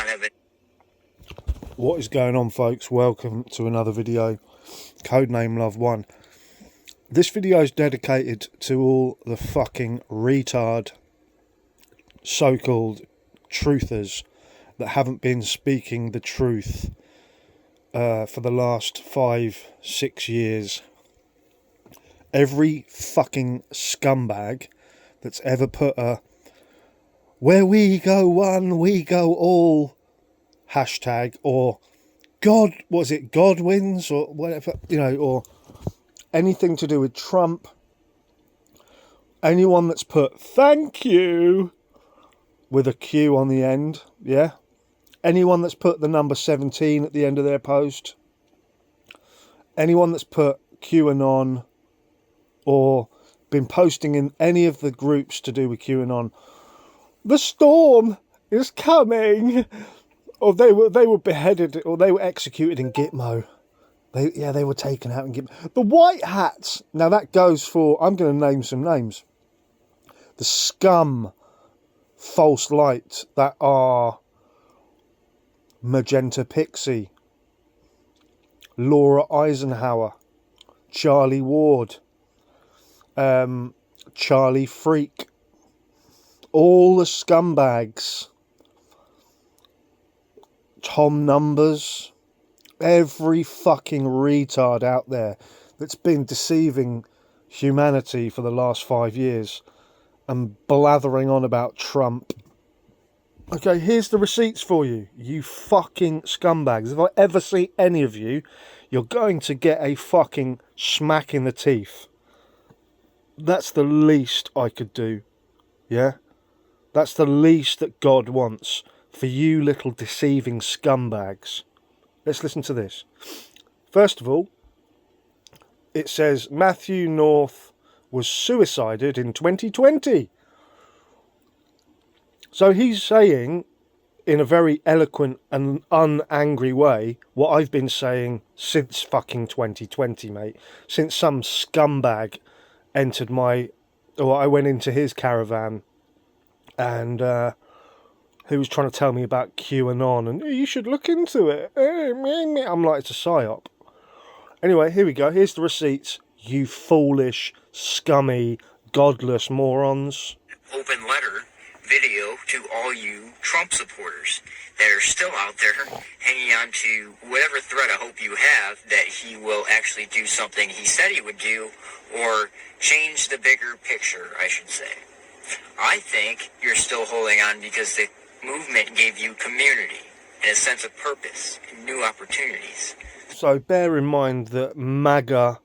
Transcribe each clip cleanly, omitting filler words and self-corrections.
kind of a... What is going on, folks? Welcome to another video. Codename loveone. This video is dedicated to all the fucking retard so-called truthers that haven't been speaking the truth for the last 5-6 years. Every fucking scumbag that's ever put a "where we go one, we go all" hashtag, or God, was it God wins, or whatever, you know, or anything to do with Trump. Anyone that's put "thank you" with a Q on the end, yeah. Anyone that's put the number 17 at the end of their post. Anyone that's put QAnon or been posting in any of the groups to do with QAnon. The storm is coming. Or they were beheaded, or they were executed in Gitmo. They were taken out in Gitmo. The white hats. Now that goes for, I'm going to name some names. The scum false light that are Magenta Pixie, Laura Eisenhower, Charlie Ward, Charlie Freak, all the scumbags, Tom Numbers, every fucking retard out there that's been deceiving humanity for the last 5 years and blathering on about Trump. Okay, here's the receipts for you, you fucking scumbags. If I ever see any of you, you're going to get a fucking smack in the teeth. That's the least I could do, yeah? That's the least that God wants for you little deceiving scumbags. Let's listen to this. First of all, it says Matthew North was suicided in 2020. So he's saying, in a very eloquent and unangry way, what I've been saying since fucking 2020, mate. Since some scumbag entered I went into his caravan and he was trying to tell me about QAnon and you should look into it. I'm like, it's a psyop. Anyway, here we go. Here's the receipts. You foolish, scummy, godless morons. Open letter video to all you Trump supporters that are still out there hanging on to whatever threat I hope you have that he will actually do something he said he would do, or change the bigger picture, I should say. I think you're still holding on because the movement gave you community and a sense of purpose and new opportunities. So bear in mind that MAGA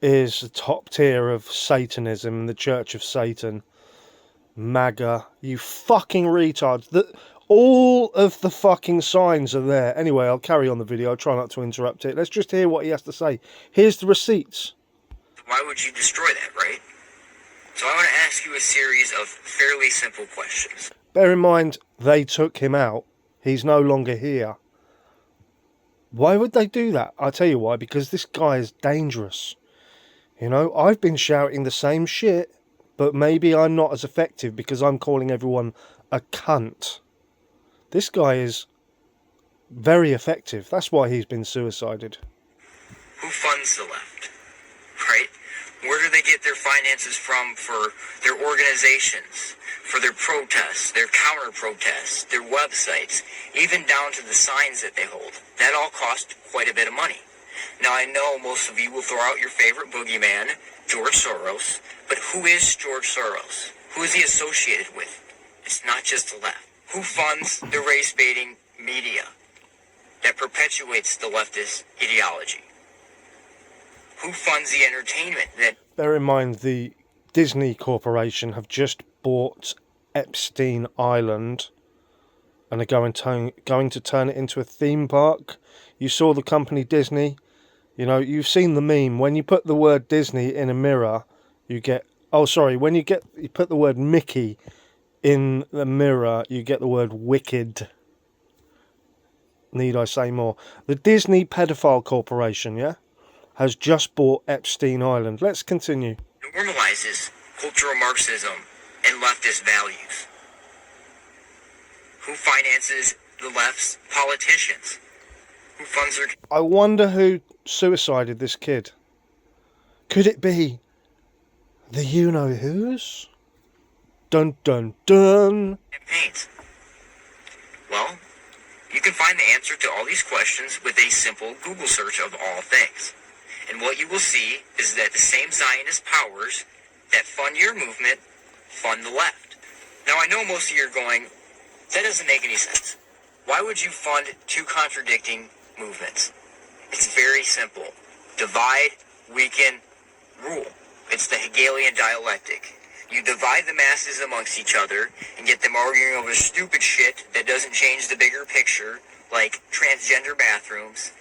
is the top tier of Satanism, the Church of Satan. MAGA, you fucking retards. All of the fucking signs are there. Anyway, I'll carry on the video. I'll try not to interrupt it. Let's just hear what he has to say. Here's the receipts. Why would you destroy that, right? So I want to ask you a series of fairly simple questions. Bear in mind, they took him out. He's no longer here. Why would they do that? I'll tell you why. Because this guy is dangerous. You know, I've been shouting the same shit, but maybe I'm not as effective because I'm calling everyone a cunt. This guy is very effective. That's why he's been suicided. Who funds the left? Right? Where do they get their finances from for their organizations, for their protests, their counter-protests, their websites, even down to the signs that they hold? That all cost quite a bit of money. Now, I know most of you will throw out your favorite boogeyman, George Soros, but who is George Soros? Who is he associated with? It's not just the left. Who funds the race-baiting media that perpetuates the leftist ideology? Who funds the entertainment that... Bear in mind, the Disney Corporation have just bought Epstein Island and are going to turn it into a theme park. You saw the company Disney. You know, you've seen the meme. When you put the word Disney in a mirror, you get... Oh, sorry. When you put the word Mickey in the mirror, you get the word wicked. Need I say more? The Disney Pedophile Corporation, yeah, has just bought Epstein Island. Let's continue. Normalizes cultural Marxism and leftist values. Who finances the left's politicians. Who funds their... I wonder who suicided this kid. Could it be the you-know-whos? Dun dun dun. campaigns? Well, you can find the answer to all these questions with a simple Google search of all things. And what you will see is that the same Zionist powers that fund your movement fund the left. Now, I know most of you are going, that doesn't make any sense. Why would you fund two contradicting movements? It's very simple. Divide, weaken, rule. It's the Hegelian dialectic. You divide the masses amongst each other and get them arguing over stupid shit that doesn't change the bigger picture, like transgender bathrooms,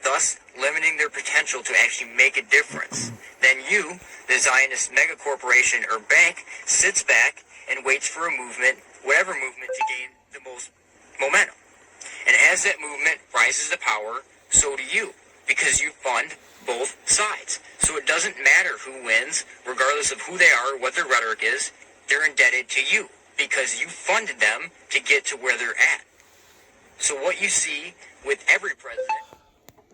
thus limiting their potential to actually make a difference. Then you, the Zionist megacorporation or bank, sits back and waits for a movement, whatever movement, to gain the most momentum. And as that movement rises to power, so do you, because you fund both sides. So it doesn't matter who wins, regardless of who they are or what their rhetoric is, they're indebted to you, because you funded them to get to where they're at. So what you see with every president...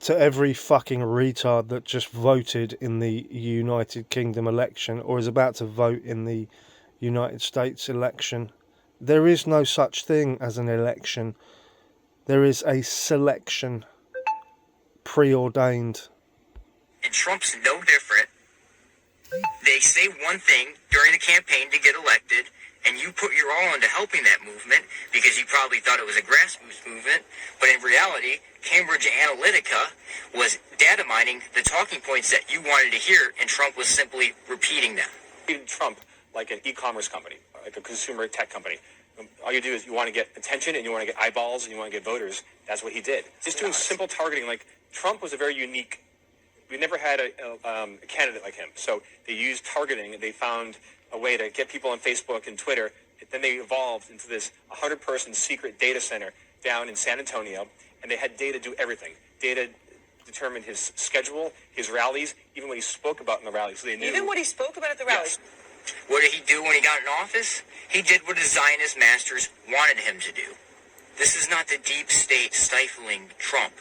To every fucking retard that just voted in the United Kingdom election or is about to vote in the United States election, there is no such thing as an election. There is a selection preordained. And Trump's no different. They say one thing during the campaign to get elected, and you put your all into helping that movement because you probably thought it was a grassroots movement, but in reality, Cambridge Analytica was data mining the talking points that you wanted to hear, and Trump was simply repeating them. Trump like an e-commerce company, like a consumer tech company. All you do is you want to get attention and you want to get eyeballs and you want to get voters. That's what he did. Just doing simple targeting. Like Trump was a very unique. We never had a candidate like him. So they used targeting. They found a way to get people on Facebook and Twitter. Then they evolved into this 100-person secret data center down in San Antonio, and they had data do everything. Data determined his schedule, his rallies, even what he spoke about in the rallies. So they knew. Even what he spoke about at the rallies. Yes. What did he do when he got in office? He did what his Zionist masters wanted him to do. This is not the deep state stifling Trump.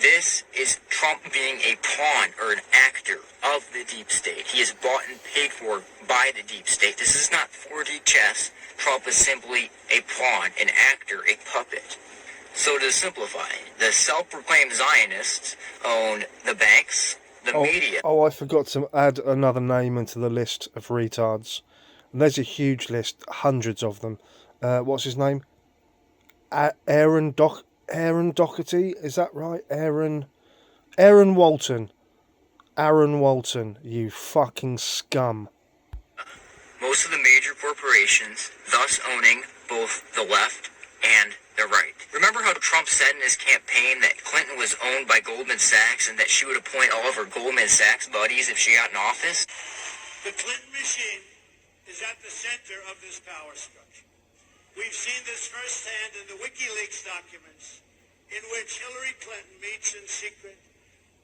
This is Trump being a pawn or an actor of the deep state. He is bought and paid for by the deep state. This is not 4D chess. Trump is simply a pawn, an actor, a puppet. So to simplify, the self-proclaimed Zionists own the banks, the media. Oh, I forgot to add another name into the list of retards. And there's a huge list, hundreds of them. What's his name? Aaron Doherty, is that right? Aaron Walton. Aaron Walton, you fucking scum. Most of the major corporations, thus owning both the left and the right. Remember how Trump said in his campaign that Clinton was owned by Goldman Sachs and that she would appoint all of her Goldman Sachs buddies if she got in office? The Clinton machine is at the center of this power structure. We've seen this firsthand in the WikiLeaks documents, in which Hillary Clinton meets in secret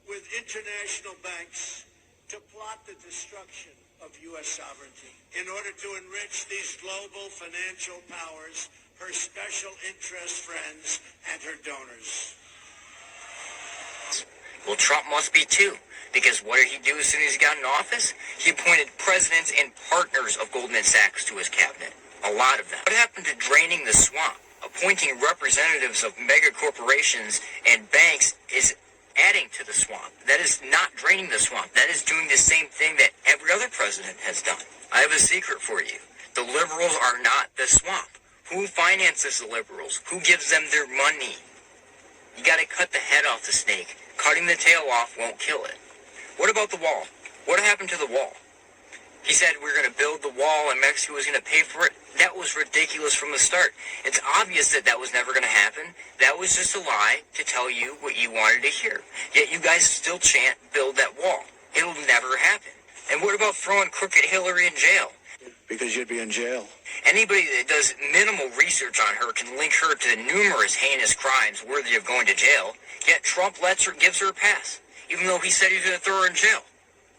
with international banks to plot the destruction of U.S. sovereignty in order to enrich these global financial powers, her special interest friends, and her donors. Well, Trump must be too, because what did he do as soon as he got in office? He appointed presidents and partners of Goldman Sachs to his cabinet. A lot of them. What happened to draining the swamp? Appointing representatives of mega corporations and banks is adding to the swamp. That is not draining the swamp. That is doing the same thing that every other president has done. I have a secret for you. The liberals are not the swamp. Who finances the liberals? Who gives them their money? You gotta cut the head off the snake. Cutting the tail off won't kill it. What about the wall? What happened to the wall? He said we're going to build the wall and Mexico was going to pay for it. That was ridiculous from the start. It's obvious that that was never going to happen. That was just a lie to tell you what you wanted to hear. Yet you guys still chant, build that wall. It'll never happen. And what about throwing crooked Hillary in jail? Because you'd be in jail. Anybody that does minimal research on her can link her to numerous heinous crimes worthy of going to jail. Yet Trump gives her a pass, even though he said he's going to throw her in jail.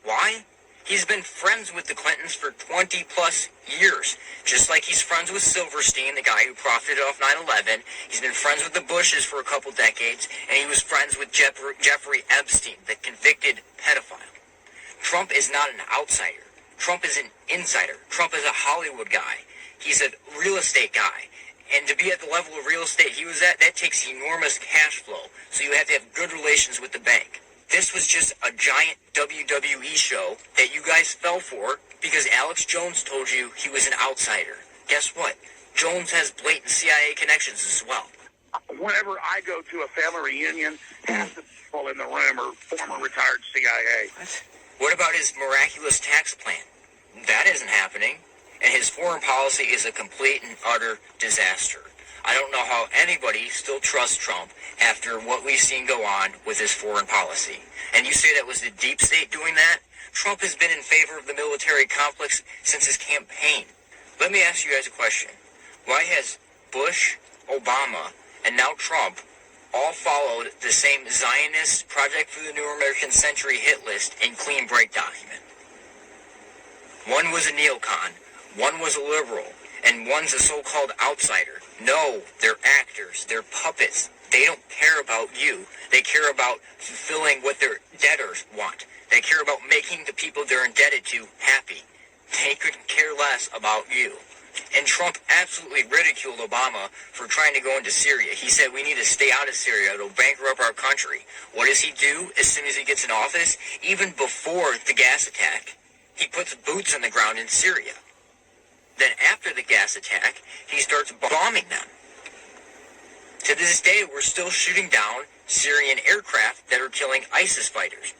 Why? He's been friends with the Clintons for 20 plus years. Just like he's friends with Silverstein, the guy who profited off 9/11. He's been friends with the Bushes for a couple decades, and he was friends with Jeffrey Epstein, the convicted pedophile. Trump is not an outsider. Trump is an insider. Trump is a Hollywood guy. He's a real estate guy. And to be at the level of real estate he was at, that takes enormous cash flow. So you have to have good relations with the bank. This was just a giant WWE show that you guys fell for because Alex Jones told you he was an outsider. Guess what? Jones has blatant CIA connections as well. Whenever I go to a family reunion, half the people in the room are former retired CIA. What about his miraculous tax plan? That isn't happening. And his foreign policy is a complete and utter disaster. I don't know how anybody still trusts Trump after what we've seen go on with his foreign policy. And you say that was the deep state doing that? Trump has been in favor of the military complex since his campaign. Let me ask you guys a question. Why has Bush, Obama, and now Trump all followed the same Zionist Projekt for the New American Century hit list and clean break document? One was a neocon, one was a liberal, and one's a so-called outsider. No, they're actors. They're puppets. They don't care about you. They care about fulfilling what their debtors want. They care about making the people they're indebted to happy. They couldn't care less about you. And Trump absolutely ridiculed Obama for trying to go into Syria. He said we need to stay out of Syria. It'll bankrupt our country. What does he do as soon as he gets in office? Even before the gas attack, he puts boots on the ground in Syria. Then after the gas attack, he starts bombing them. To this day, we're still shooting down Syrian aircraft that are killing ISIS fighters.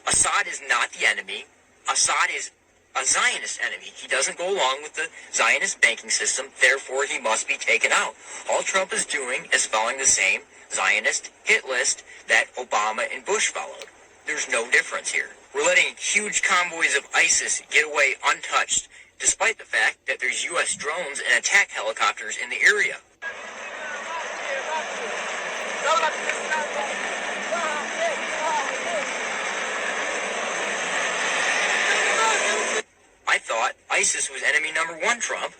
Assad is not the enemy. Assad is a Zionist enemy. He doesn't go along with the Zionist banking system, therefore he must be taken out. All Trump is doing is following the same Zionist hit list that Obama and Bush followed. There's no difference here. We're letting huge convoys of ISIS get away untouched, despite the fact that there's U.S. drones and attack helicopters in the area. I thought ISIS was enemy number one, Trump.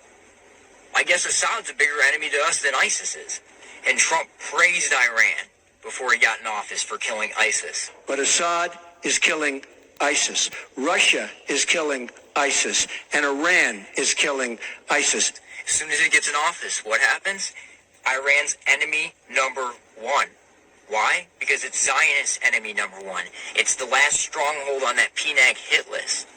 I guess Assad's a bigger enemy to us than ISIS is. And Trump praised Iran before he got in office for killing ISIS. But Assad is killing ISIS. Russia is killing ISIS. And Iran is killing ISIS. As soon as he gets in office, what happens? Iran's enemy number one. Why? Because it's Zionist enemy number one. It's the last stronghold on that PNAG hit list.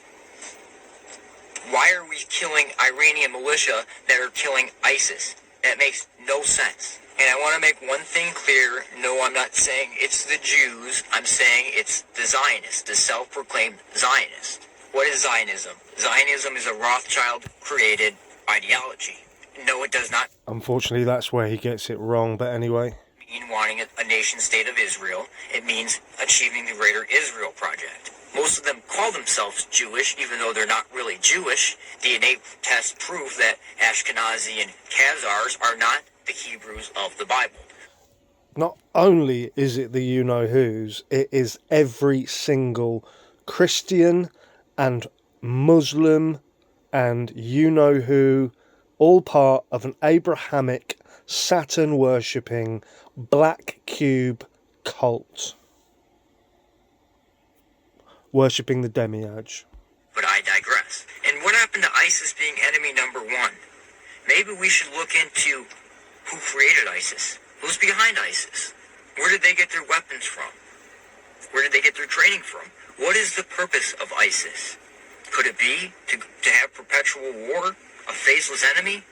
Why are we killing Iranian militia that are killing ISIS? That makes no sense. And I want to make one thing clear. No, I'm not saying it's the Jews. I'm saying it's the Zionists, the self-proclaimed Zionists. What is Zionism? Zionism is a Rothschild-created ideology. No, it does not. Unfortunately, that's where he gets it wrong, but anyway. Mean wanting a nation-state of Israel. It means achieving the Greater Israel Project. Most of them call themselves Jewish, even though they're not really Jewish. DNA tests prove that Ashkenazi and Khazars are not the Hebrews of the Bible. Not only is it the you-know-whos, it is every single Christian and Muslim and you-know-who, all part of an Abrahamic, Saturn-worshipping, black cube cult. Worshipping the demiurge. But I digress. And what happened to ISIS being enemy number one? Maybe we should look into who created ISIS. Who's behind ISIS? Where did they get their weapons from? Where did they get their training from? What is the purpose of ISIS? Could it be to have perpetual war? A faceless enemy?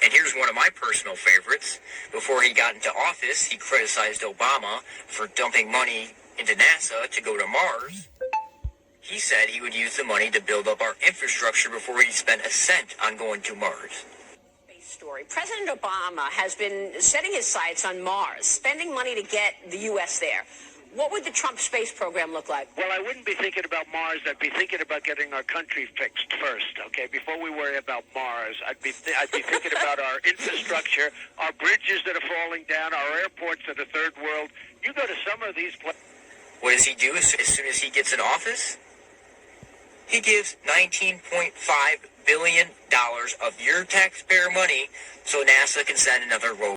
And here's one of my personal favorites. Before he got into office, he criticized Obama for dumping money into NASA to go to Mars. He said he would use the money to build up our infrastructure before he spent a cent on going to Mars. Story. President Obama has been setting his sights on Mars, spending money to get the U.S. there. What would the Trump space program look like? Well, I wouldn't be thinking about Mars. I'd be thinking about getting our country fixed first, okay? Before we worry about Mars, I'd be thinking about our infrastructure, our bridges that are falling down, our airports of the third world. You go to some of these places. What does he do as soon as he gets in office? He gives $19.5 billion of your taxpayer money so NASA can send another rover.